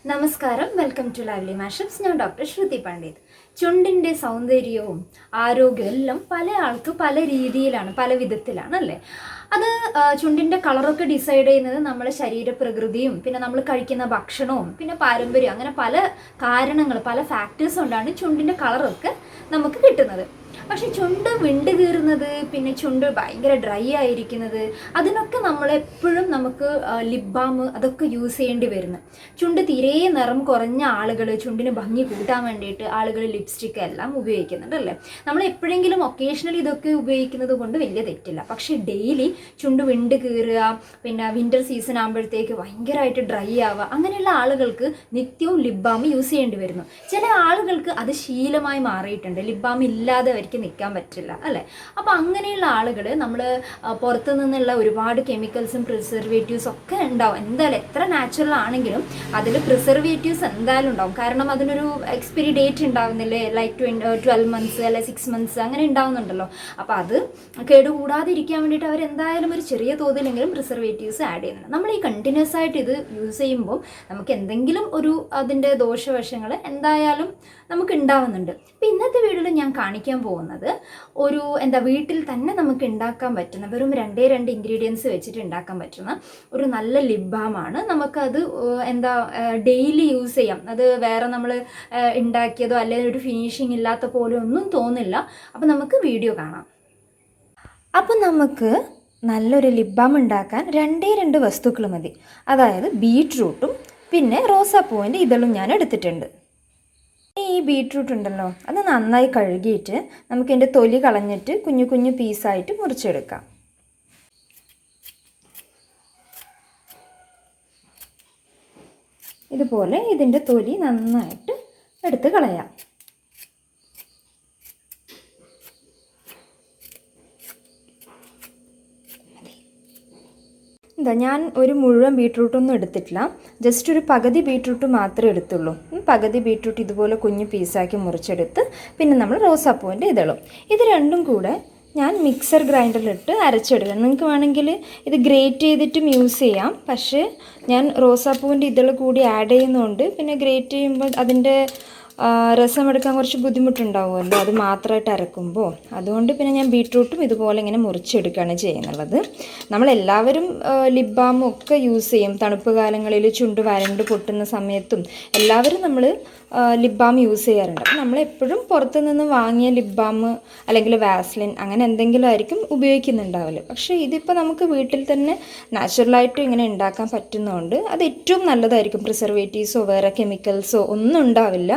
നമസ്കാരം, welcome to lovely മാഷപ്സ്. ഞാൻ doctor ശ്രുതി പണ്ഡിറ്റ്. ചുണ്ടിൻ്റെ സൗന്ദര്യവും ആരോഗ്യവും എല്ലാം പല ആൾക്ക് പല രീതിയിലാണ്, പല വിധത്തിലാണ് അല്ലേ. അത് ചുണ്ടിൻ്റെ കളറൊക്കെ ഡിസൈഡ് ചെയ്യുന്നത് നമ്മുടെ ശരീരപ്രകൃതിയും പിന്നെ നമ്മൾ കഴിക്കുന്ന ഭക്ഷണവും പിന്നെ പാരമ്പര്യം, അങ്ങനെ പല കാരണങ്ങൾ, പല ഫാക്ടേഴ്സ് കൊണ്ടാണ് ചുണ്ടിൻ്റെ കളറൊക്കെ നമുക്ക് കിട്ടുന്നത്. പക്ഷെ ചുണ്ട് വിണ്ട് കീറുന്നത്, പിന്നെ ചുണ്ട് ഭയങ്കര ഡ്രൈ ആയിരിക്കുന്നത്, അതിനൊക്കെ നമ്മളെപ്പോഴും നമുക്ക് ലിപ് ബാം അതൊക്കെ യൂസ് ചെയ്യേണ്ടി വരുന്നു. ചുണ്ട് തീരെ നിറം കുറഞ്ഞ ആളുകൾ, ചുണ്ടിന് ഭംഗി കൂട്ടാൻ വേണ്ടിയിട്ട് ആളുകൾ ലിപ്സ്റ്റിക്ക് എല്ലാം ഉപയോഗിക്കുന്നുണ്ട് അല്ലേ. നമ്മൾ എപ്പോഴെങ്കിലും ഒക്കേഷണലി ഇതൊക്കെ ഉപയോഗിക്കുന്നത് കൊണ്ട് വലിയ തെറ്റില്ല. പക്ഷേ ഡെയിലി ചുണ്ട് വിണ്ട് കീറുക, പിന്നെ വിൻ്റർ സീസൺ ആകുമ്പോഴത്തേക്ക് ഭയങ്കരമായിട്ട് ഡ്രൈ ആവുക, അങ്ങനെയുള്ള ആളുകൾക്ക് നിത്യവും ലിപ് ബാം യൂസ് ചെയ്യേണ്ടി വരുന്നു. ചില ആളുകൾക്ക് അത് ശീലമായി മാറിയിട്ടുണ്ട്, ലിപ് ബാം ഇല്ലാതെ അവർക്ക് നിൽക്കാൻ പറ്റില്ല അല്ലേ. അപ്പോൾ അങ്ങനെയുള്ള ആളുകൾ നമ്മൾ പുറത്തു നിന്നുള്ള ഒരുപാട് കെമിക്കൽസും പ്രിസർവേറ്റീവ്സും ഒക്കെ ഉണ്ടാവും. എന്തായാലും എത്ര നാച്ചുറൽ ആണെങ്കിലും അതിൽ പ്രിസർവേറ്റീവ്സ് എന്തായാലും ഉണ്ടാവും. കാരണം അതിനൊരു എക്സ്പയറി ഡേറ്റ് ഉണ്ടാവുന്നില്ലേ, ലൈക്ക് 12 months അല്ലെ 6 months അങ്ങനെ ഉണ്ടാവുന്നുണ്ടല്ലോ. അപ്പോൾ അത് കേടുകൂടാതിരിക്കാൻ വേണ്ടിയിട്ട് അവരെന്തായാലും ഒരു ചെറിയ തോതിലെങ്കിലും പ്രിസർവേറ്റീവ്സ് ആഡ് ചെയ്യുന്നുണ്ട്. നമ്മൾ ഈ കണ്ടിന്യൂസ് ആയിട്ട് ഇത് യൂസ് ചെയ്യുമ്പോൾ നമുക്ക് എന്തെങ്കിലും ഒരു അതിൻ്റെ ദോഷവശങ്ങൾ എന്തായാലും നമുക്ക് ഉണ്ടാവുന്നുണ്ട്. അപ്പോൾ ഇന്നത്തെ വീഡിയോയിൽ ഞാൻ കാണിക്കാൻ പോകുന്നത് ഒരു വീട്ടിൽ തന്നെ നമുക്ക് ഉണ്ടാക്കാൻ പറ്റുന്ന വെറും 2 ഇൻഗ്രീഡിയൻസ് വെച്ചിട്ട് ഉണ്ടാക്കാൻ പറ്റുന്ന ഒരു നല്ല ലിപ് ബാമാണ്. നമുക്കത് ഡെയിലി യൂസ് ചെയ്യാം. അത് വേറെ നമ്മൾ ഉണ്ടാക്കിയതോ അല്ലെങ്കിൽ ഒരു ഫിനിഷിങ് ഇല്ലാത്ത പോലെ ഒന്നും തോന്നില്ല. അപ്പോൾ നമുക്ക് വീഡിയോ കാണാം. അപ്പം നമുക്ക് നല്ലൊരു ലിപ് ബാം ഉണ്ടാക്കാൻ 2 വസ്തുക്കൾ മതി. അതായത് ബീറ്റ്റൂട്ടും പിന്നെ റോസാപ്പൂവിൻ്റെ ഇതളും ഞാൻ എടുത്തിട്ടുണ്ട്. ഈ ബീറ്റ്റൂട്ട് ഉണ്ടല്ലോ, അത് നന്നായി കഴുകിയിട്ട് നമുക്ക് ഇതിൻ്റെ തൊലി കളഞ്ഞിട്ട് കുഞ്ഞു കുഞ്ഞു പീസായിട്ട് മുറിച്ചെടുക്കാം. ഇതുപോലെ ഇതിൻ്റെ തൊലി നന്നായിട്ട് എടുത്ത് കളയാം. ഞാൻ ഒരു മുഴുവൻ ബീട്രൂട്ടൊന്നും എടുത്തിട്ടില്ല, ജസ്റ്റ് ഒരു പകുതി ബീട്രൂട്ട് മാത്രമേ എടുത്തുള്ളൂ. പകുതി ബീട്രൂട്ട് ഇതുപോലെ കുഞ്ഞു പീസാക്കി മുറിച്ചെടുത്ത് പിന്നെ നമ്മൾ റോസാപ്പൂവിൻ്റെ ഇതളും ഇത് രണ്ടും കൂടെ ഞാൻ മിക്സർ ഗ്രൈൻഡറിലിട്ട് അരച്ചെടുക്കണം. നിങ്ങൾക്ക് വേണമെങ്കിൽ ഇത് ഗ്രേറ്റ് ചെയ്തിട്ടും യൂസ് ചെയ്യാം. പക്ഷേ ഞാൻ റോസാപ്പൂവിൻ്റെ ഇതൾ കൂടി ആഡ് ചെയ്യുന്നതുകൊണ്ട് പിന്നെ ഗ്രേറ്റ് ചെയ്യുമ്പോൾ അതിൻ്റെ രസം എടുക്കാൻ കുറച്ച് ബുദ്ധിമുട്ടുണ്ടാവുമല്ലോ, അത് മാത്രമായിട്ട് അരക്കുമ്പോൾ. അതുകൊണ്ട് പിന്നെ ഞാൻ ബീട്രൂട്ടും ഇതുപോലെ ഇങ്ങനെ മുറിച്ചെടുക്കുകയാണ് ചെയ്യുന്നുള്ളത്. നമ്മളെല്ലാവരും ലിപ് ബാമും ഒക്കെ യൂസ് ചെയ്യും. തണുപ്പ് കാലങ്ങളിൽ ചുണ്ട് വരണ്ട് പൊട്ടുന്ന സമയത്തും എല്ലാവരും നമ്മൾ ലിപ് ബാം യൂസ് ചെയ്യാറുണ്ട്. അപ്പം നമ്മളെപ്പോഴും പുറത്തു നിന്ന് വാങ്ങിയ ലിപ് ബാം അല്ലെങ്കിൽ വാസ്ലിൻ അങ്ങനെ എന്തെങ്കിലും ആയിരിക്കും ഉപയോഗിക്കുന്നുണ്ടാവില്ല. പക്ഷേ ഇതിപ്പോൾ നമുക്ക് വീട്ടിൽ തന്നെ നാച്ചുറലായിട്ടും ഇങ്ങനെ ഉണ്ടാക്കാൻ പറ്റുന്നതുകൊണ്ട് അത് ഏറ്റവും നല്ലതായിരിക്കും. പ്രിസർവേറ്റീവ്സോ വേറെ കെമിക്കൽസോ ഒന്നും ഉണ്ടാവില്ല.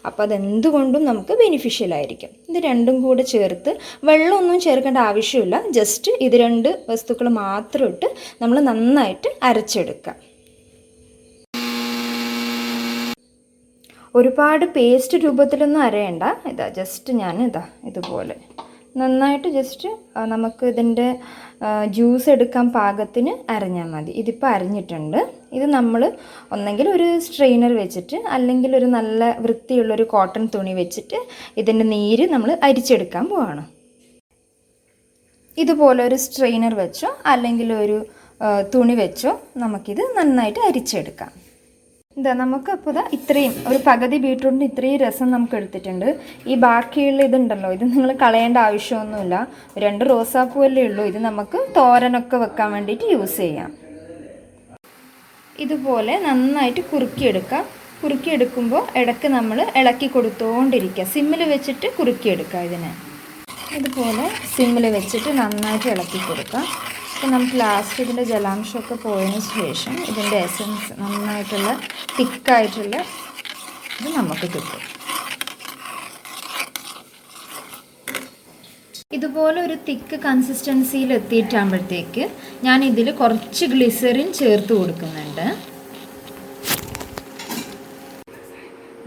അപ്പോൾ അതെന്തുകൊണ്ടും നമുക്ക് ബെനിഫിഷ്യലായിരിക്കും. ഇത് രണ്ടും കൂടെ ചേർത്ത് വെള്ളമൊന്നും ചേർക്കേണ്ട ആവശ്യമില്ല. ജസ്റ്റ് ഇത് 2 വസ്തുക്കൾ മാത്രം ഇട്ട് നമ്മൾ നന്നായിട്ട് അരച്ചെടുക്കുക. ഒരുപാട് പേസ്റ്റ് രൂപത്തിലൊന്നും അരയണ്ട. ജസ്റ്റ് ഞാൻ ഇതുപോലെ നന്നായിട്ട് ജസ്റ്റ് നമുക്ക് ഇതിൻ്റെ ജ്യൂസ് എടുക്കാൻ പാകത്തിന് അരഞ്ഞാൽ മതി. ഇതിപ്പോൾ അരഞ്ഞിട്ടുണ്ട്. ഇത് നമ്മൾ ഒന്നെങ്കിൽ ഒരു സ്ട്രെയിനർ വെച്ചിട്ട് അല്ലെങ്കിൽ ഒരു നല്ല വൃത്തിയുള്ളൊരു കോട്ടൺ തുണി വെച്ചിട്ട് ഇതിൻ്റെ നീര് നമ്മൾ അരിച്ചെടുക്കാൻ പോവാണ്. ഇതുപോലെ ഒരു സ്ട്രെയിനർ വെച്ചോ അല്ലെങ്കിൽ ഒരു തുണി വെച്ചോ നമുക്കിത് നന്നായിട്ട് അരിച്ചെടുക്കാം. നമുക്കപ്പോൾ ഇത്രയും ഒരു പകുതി ബീട്രൂട്ടിന് ഇത്രയും രസം നമുക്ക് എടുത്തിട്ടുണ്ട്. ഈ ബാക്കിയുള്ള ഇതുണ്ടല്ലോ, ഇത് നിങ്ങൾ കളയേണ്ട ആവശ്യമൊന്നുമില്ല. 2 റോസാപ്പൂവല്ലേ ഉള്ളൂ. ഇത് നമുക്ക് തോരനൊക്കെ വെക്കാൻ വേണ്ടിയിട്ട് യൂസ് ചെയ്യാം. ഇതുപോലെ നന്നായിട്ട് കുറുക്കിയെടുക്കാം. കുറുക്കിയെടുക്കുമ്പോൾ ഇടയ്ക്ക് നമ്മൾ ഇളക്കി കൊടുത്തുകൊണ്ടിരിക്കുക. സിമ്മിൽ വെച്ചിട്ട് കുറുക്കിയെടുക്കുക. ഇതുപോലെ സിമ്മിൽ വെച്ചിട്ട് നന്നായിട്ട് ഇളക്കി കൊടുക്കാം. അപ്പോൾ നമുക്ക് ലാസ്റ്റ് ഇതിൻ്റെ ജലാംശമൊക്കെ പോയതിന് ശേഷം ഇതിൻ്റെ എസൻസ് നന്നായിട്ടുള്ള തിക്കായിട്ടുള്ള ഇത് നമുക്ക് കിട്ടും. ഇതുപോലെ ഒരു തിക്ക് കൺസിസ്റ്റൻസിയിൽ എത്തിയിട്ടാകുമ്പോഴത്തേക്ക് ഞാൻ ഇതിൽ കുറച്ച് ഗ്ലിസറിൻ ചേർത്ത് കൊടുക്കുന്നുണ്ട്.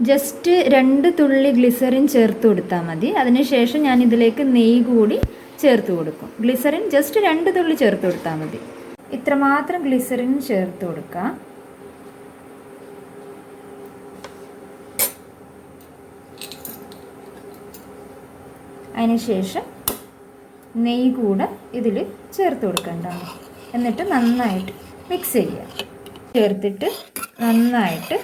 ജസ്റ്റ് 2 തുള്ളി ഗ്ലിസറിൻ ചേർത്ത് കൊടുത്താൽ മതി. അതിനുശേഷം ഞാൻ ഇതിലേക്ക് നെയ്യ് കൂടി ചേർത്ത് കൊടുക്കും. ഗ്ലിസറിൻ ജസ്റ്റ് 2 തുള്ളി ചേർത്ത് കൊടുത്താൽ മതി. ഇത്രമാത്രം ഗ്ലിസറിൻ ചേർത്ത് കൊടുക്കുക. അതിനുശേഷം നെയ്യ് കൂടെ ഇതിൽ ചേർത്ത് കൊടുക്കേണ്ടതാണ്. എന്നിട്ട് നന്നായിട്ട് മിക്സ് ചെയ്യുക. ചേർത്തിട്ട് നന്നായിട്ട്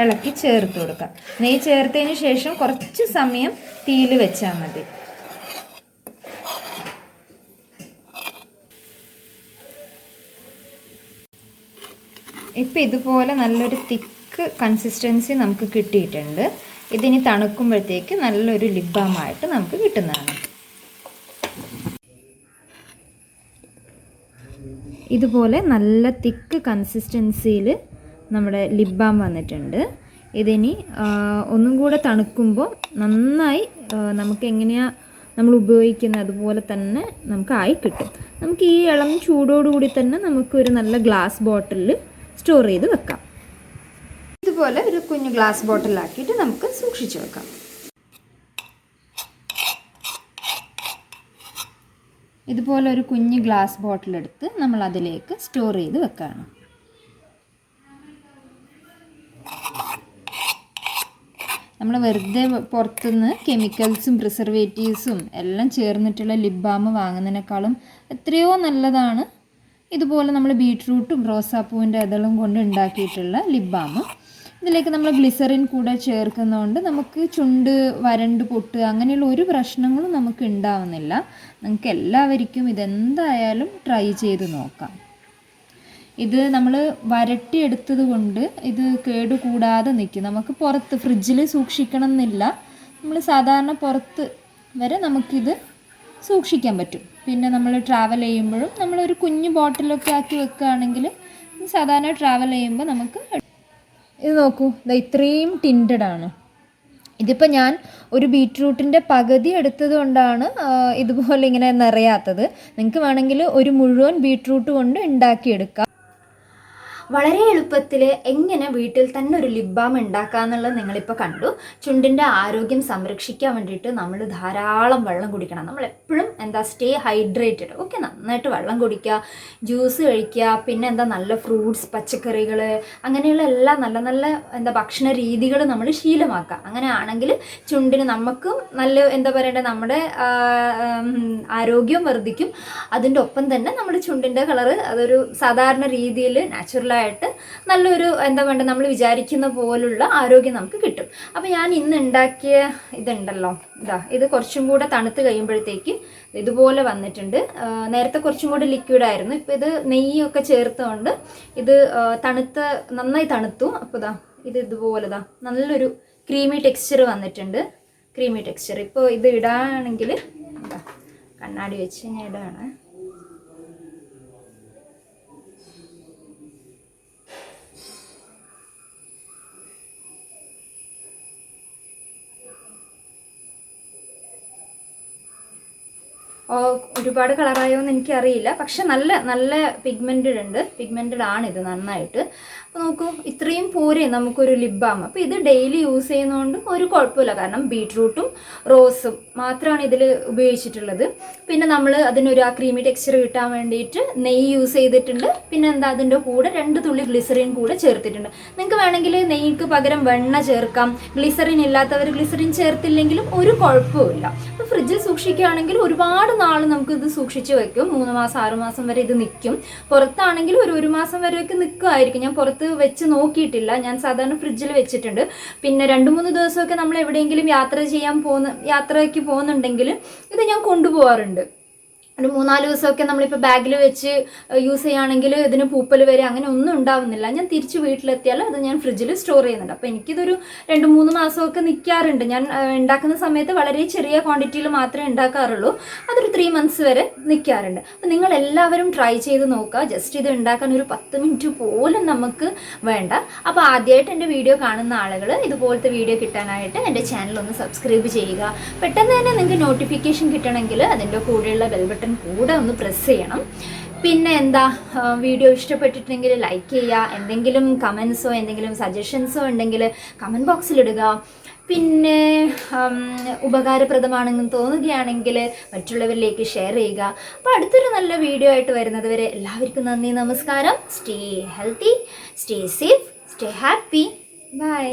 ഇളക്കി ചേർത്ത് കൊടുക്കാം. നെയ്യ് ചേർത്തതിന് ശേഷം കുറച്ച് സമയം തീയിൽ വെച്ചാൽ മതി. ഇപ്പം ഇതുപോലെ നല്ലൊരു തിക്ക് കൺസിസ്റ്റൻസി നമുക്ക് കിട്ടിയിട്ടുണ്ട്. ഇതിനി തണുക്കുമ്പോഴത്തേക്ക് നല്ലൊരു ലിപ് ബാമായിട്ട് നമുക്ക് കിട്ടുന്നതാണ്. ഇതുപോലെ നല്ല തിക്ക് കൺസിസ്റ്റൻസിയിൽ നമ്മുടെ ലിപ് ബാം വന്നിട്ടുണ്ട്. ഇതിനി ഒന്നും കൂടെ തണുക്കുമ്പോൾ നന്നായി നമുക്ക് എങ്ങനെയാണ് നമ്മൾ ഉപയോഗിക്കുന്നത് അതുപോലെ തന്നെ നമുക്ക് ആയി കിട്ടും. നമുക്ക് ഈ ഇളം ചൂടോടുകൂടി തന്നെ നമുക്കൊരു നല്ല ഗ്ലാസ് ബോട്ടിലിൽ സ്റ്റോർ ചെയ്ത് വെക്കാം. ഇതുപോലെ ഒരു കുഞ്ഞു ഗ്ലാസ് ബോട്ടിലാക്കിയിട്ട് നമുക്ക് സൂക്ഷിച്ച് വെക്കാം. ഇതുപോലെ ഒരു കുഞ്ഞു ഗ്ലാസ് ബോട്ടിലെടുത്ത് നമ്മൾ അതിലേക്ക് സ്റ്റോർ ചെയ്ത് വെക്കുകയാണ്. നമ്മൾ വെറുതെ പുറത്തുനിന്ന് കെമിക്കൽസും പ്രിസർവേറ്റീവ്സും എല്ലാം ചേർന്നിട്ടുള്ള ലിപ് ബാം വാങ്ങുന്നതിനേക്കാളും എത്രയോ നല്ലതാണ് ഇതുപോലെ നമ്മൾ ബീട്രൂട്ടും റോസാപ്പൂവിൻ്റെ ഇതളും കൊണ്ട് ഉണ്ടാക്കിയിട്ടുള്ള ലിപ് ബാം. ഇതിലേക്ക് നമ്മൾ ഗ്ലിസറിൻ കൂടെ ചേർക്കുന്നതുകൊണ്ട് നമുക്ക് ചുണ്ട് വരണ്ട് പൊട്ട് അങ്ങനെയുള്ള ഒരു പ്രശ്നങ്ങളും നമുക്ക് ഉണ്ടാവുന്നില്ല. നിങ്ങൾക്ക് എല്ലാവർക്കും ഇതെന്തായാലും ട്രൈ ചെയ്ത് നോക്കാം. ഇത് നമ്മൾ വരട്ടിയെടുത്തത് കൊണ്ട് ഇത് കേടുകൂടാതെ നിൽക്കും. നമുക്ക് പുറത്ത് ഫ്രിഡ്ജിൽ സൂക്ഷിക്കണം എന്നില്ല. നമ്മൾ സാധാരണ പുറത്ത് വരെ നമുക്കിത് സൂക്ഷിക്കാൻ പറ്റും. പിന്നെ നമ്മൾ ട്രാവൽ ചെയ്യുമ്പോഴും നമ്മളൊരു കുഞ്ഞു ബോട്ടിലൊക്കെ ആക്കി വെക്കുകയാണെങ്കിൽ സാധാരണ ട്രാവൽ ചെയ്യുമ്പോൾ നമുക്ക് ഇത് നോക്കൂ, ഇത് ഇത്രയും ടിൻറ്റഡ് ആണ്. ഇതിപ്പോൾ ഞാൻ ഒരു ബീറ്റ്റൂട്ടിൻ്റെ പകുതി എടുത്തത് കൊണ്ടാണ് ഇതുപോലെ ഇങ്ങനെ നിറയാത്തത്. നിങ്ങൾക്ക് വേണമെങ്കിൽ ഒരു മുഴുവൻ ബീറ്റ്റൂട്ട് കൊണ്ട് ഉണ്ടാക്കിയെടുക്കാം. വളരെ എളുപ്പത്തിൽ എങ്ങനെ വീട്ടിൽ തന്നെ ഒരു ലിപ് ബാം ഉണ്ടാക്കാമെന്നുള്ളത് നിങ്ങളിപ്പോൾ കണ്ടു. ചുണ്ടിൻ്റെ ആരോഗ്യം സംരക്ഷിക്കാൻ വേണ്ടിയിട്ട് നമ്മൾ ധാരാളം വെള്ളം കുടിക്കണം. നമ്മൾ എപ്പോഴും സ്റ്റേ ഹൈഡ്രേറ്റഡ്. ഓക്കെ, നന്നായിട്ട് വെള്ളം കുടിക്കുക, ജ്യൂസ് കഴിക്കുക, പിന്നെ നല്ല ഫ്രൂട്ട്സ്, പച്ചക്കറികൾ, അങ്ങനെയുള്ള എല്ലാ നല്ല നല്ല ഭക്ഷണ രീതികൾ നമ്മൾ ശീലമാക്കുക. അങ്ങനെയാണെങ്കിൽ ചുണ്ടിന് നമുക്കും നല്ല നമ്മുടെ ആരോഗ്യം വർദ്ധിക്കും. അതിൻ്റെ ഒപ്പം തന്നെ നമ്മുടെ ചുണ്ടിൻ്റെ കളറ് അതൊരു സാധാരണ രീതിയിൽ നാച്ചുറലായിട്ട് നല്ലൊരു നമ്മൾ വിചാരിക്കുന്ന പോലുള്ള ആരോഗ്യം നമുക്ക് കിട്ടും. അപ്പോൾ ഞാൻ ഇന്ന് ഉണ്ടാക്കിയ ഇതുണ്ടല്ലോ, ഇത് കുറച്ചും കൂടെ തണുത്ത് കഴിയുമ്പോഴത്തേക്ക് ഇതുപോലെ വന്നിട്ടുണ്ട്. നേരത്തെ കുറച്ചും കൂടെ ലിക്വിഡായിരുന്നു. ഇപ്പോൾ ഇത് നെയ്യൊക്കെ ചേർത്തുകൊണ്ട് ഇത് നന്നായി തണുത്തു. അപ്പോൾ ഇത് ഇതുപോലെ നല്ലൊരു ക്രീമി ടെക്സ്ചർ വന്നിട്ടുണ്ട്. Creamy texture. ഇപ്പോൾ ഇത് ഇടാണെങ്കിൽ കണ്ണാടി വെച്ച് ഞാൻ ഇടാണ്. ഒരുപാട് കളറായോ എന്ന് എനിക്കറിയില്ല, പക്ഷെ നല്ല പിഗ്മെൻറ്റഡ് ആണ് ഇത് നന്നായിട്ട്. അപ്പോൾ നോക്കൂ, ഇത്രയും പോരെ നമുക്കൊരു ലിപ് ബാം. അപ്പോൾ ഇത് ഡെയിലി യൂസ് ചെയ്യുന്നതുകൊണ്ടും ഒരു കുഴപ്പമില്ല. കാരണം ബീട്രൂട്ടും റോസും മാത്രമാണ് ഇതിൽ ഉപയോഗിച്ചിട്ടുള്ളത്. പിന്നെ നമ്മൾ അതിനൊരു ആ ക്രീമി ടെക്സ്ചർ കിട്ടാൻ വേണ്ടിയിട്ട് നെയ്യ് യൂസ് ചെയ്തിട്ടുണ്ട്. പിന്നെ അതിൻ്റെ കൂടെ 2 തുള്ളി ഗ്ലിസറിൻ കൂടെ ചേർത്തിട്ടുണ്ട്. നിങ്ങൾക്ക് വേണമെങ്കിൽ നെയ്യ്ക്ക് പകരം വെണ്ണ ചേർക്കാം. ഗ്ലിസറിൻ ഇല്ലാത്തവർ ഗ്ലിസറിൻ ചേർത്തില്ലെങ്കിലും ഒരു കുഴപ്പമില്ല. അപ്പോൾ ഫ്രിഡ്ജിൽ സൂക്ഷിക്കുകയാണെങ്കിൽ ഒരുപാട് നാൾ നമുക്കിത് സൂക്ഷിച്ച് വെക്കും. 3 മാസം 6 മാസം വരെ ഇത് നിൽക്കും. പുറത്താണെങ്കിൽ ഒരു 1 മാസം വരെയൊക്കെ നിൽക്കുമായിരിക്കും. ഞാൻ പുറത്ത് വെച്ച് നോക്കിയിട്ടില്ല. ഞാൻ സാധാരണ ഫ്രിഡ്ജിൽ വെച്ചിട്ടുണ്ട്. പിന്നെ 2-3 ദിവസമൊക്കെ നമ്മൾ എവിടെയെങ്കിലും യാത്രയ്ക്ക് പോകുന്നുണ്ടെങ്കിൽ ഇത് ഞാൻ കൊണ്ടുപോകാറുണ്ട്. ഒരു 3-4 ദിവസമൊക്കെ നമ്മളിപ്പോൾ ബാഗിൽ വെച്ച് യൂസ് ചെയ്യുകയാണെങ്കിൽ ഇതിന് പൂപ്പൽ വരെ അങ്ങനെ ഒന്നും ഉണ്ടാവുന്നില്ല. ഞാൻ തിരിച്ച് വീട്ടിലെത്തിയാൽ അത് ഞാൻ ഫ്രിഡ്ജിൽ സ്റ്റോർ ചെയ്യുന്നുണ്ട്. അപ്പോൾ എനിക്കിതൊരു 2-3 മാസമൊക്കെ നിൽക്കാറുണ്ട്. ഞാൻ ഉണ്ടാക്കുന്ന സമയത്ത് വളരെ ചെറിയ ക്വാണ്ടിറ്റിയിൽ മാത്രമേ ഉണ്ടാക്കാറുള്ളൂ. അതൊരു 3 months വരെ നിൽക്കാറുണ്ട്. അപ്പോൾ നിങ്ങൾ എല്ലാവരും ട്രൈ ചെയ്ത് നോക്കുക. ജസ്റ്റ് ഇത് ഉണ്ടാക്കാൻ ഒരു 10 മിനിറ്റ് പോലും നമുക്ക് വേണ്ട. അപ്പോൾ ആദ്യമായിട്ട് എൻ്റെ വീഡിയോ കാണുന്ന ആളുകൾ ഇതുപോലത്തെ വീഡിയോ കിട്ടാനായിട്ട് എൻ്റെ ചാനൽ ഒന്ന് സബ്സ്ക്രൈബ് ചെയ്യുക. പെട്ടെന്ന് തന്നെ നിങ്ങൾക്ക് നോട്ടിഫിക്കേഷൻ കിട്ടണമെങ്കിൽ അതിൻ്റെ കൂടെയുള്ള ബെൽ ബട്ടൺ കൂടെ ഒന്ന് പ്രസ് ചെയ്യണം. പിന്നെ വീഡിയോ ഇഷ്ടപ്പെട്ടിട്ടുണ്ടെങ്കിൽ ലൈക്ക് ചെയ്യുക. എന്തെങ്കിലും കമൻസോ എന്തെങ്കിലും സജഷൻസോ ഉണ്ടെങ്കിൽ കമൻറ്റ് ബോക്സിലിടുക. പിന്നെ ഉപകാരപ്രദമാണെന്ന് തോന്നുകയാണെങ്കിൽ മറ്റുള്ളവരിലേക്ക് ഷെയർ ചെയ്യുക. അപ്പോൾ അടുത്തൊരു നല്ല വീഡിയോ ആയിട്ട് വരുന്നത് വരെ എല്ലാവർക്കും നന്ദി, നമസ്കാരം. Stay healthy, stay safe, stay happy. By.